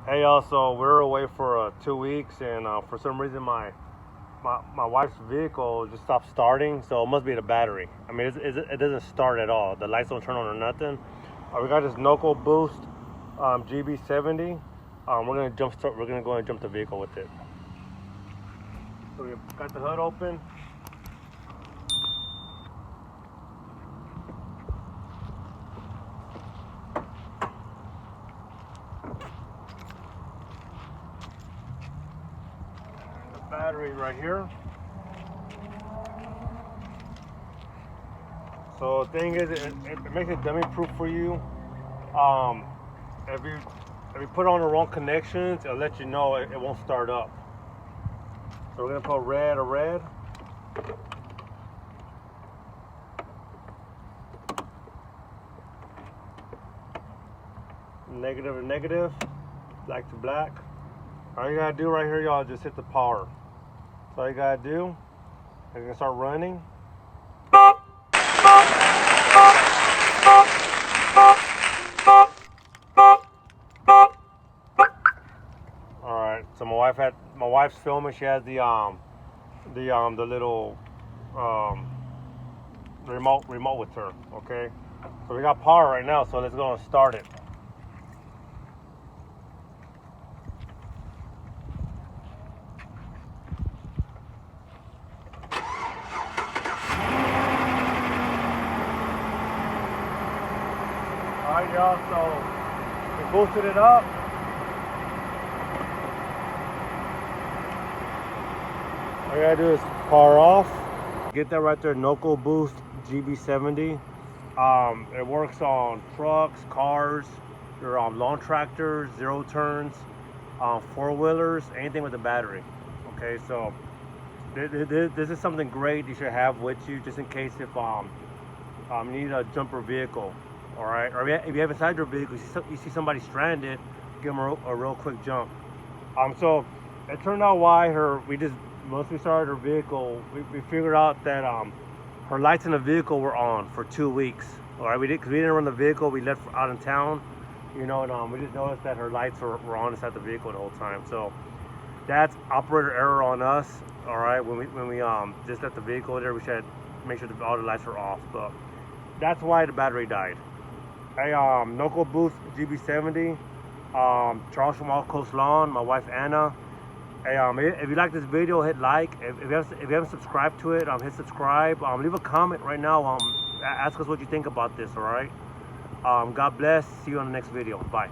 Hey y'all, so we're away for 2 weeks, and for some reason my wife's vehicle just stopped starting, so it must be the battery. I mean, it doesn't start at all. The lights don't turn on or nothing. We got this NOKO Boost GB70. We're gonna go and jump the vehicle with it. So we got the hood open. Battery right here. So the thing is, it makes it dummy proof for you. If you put on the wrong connections, it'll let you know it won't start up. So we're gonna put red or red. Negative to negative, black to black. All you gotta do right here, y'all, just hit the power. So all you gotta do, you're gonna start running. All right. So my wife's filming. She has the little remote with her. Okay. So we got power right now. So let's go and start it. Alright y'all, so we boosted it up. All you gotta do is power off. Get that right there, NOKO Boost GB70. It works on trucks, cars, your lawn tractors, zero turns, four-wheelers, anything with a battery. Okay, so this is something great you should have with you just in case if you need a jumper vehicle. All right, or if you have inside your vehicle, you see somebody stranded, give them a real quick jump. So it turned out why once we started her vehicle, we figured out that her lights in the vehicle were on for 2 weeks. All right, because we didn't run the vehicle, we left out in town, you know, and we just noticed that her lights were on inside the vehicle the whole time. So that's operator error on us. All right, when we just left the vehicle there, we should make sure that all the lights were off. But that's why the battery died. Hey, NOKO Boost GB70, Charles from AllCoastLawncare, my wife Anna. Hey, if you like this video, hit like. If you haven't subscribed to it, hit subscribe. Leave a comment right now. Ask us what you think about this. All right. God bless. See you on the next video. Bye.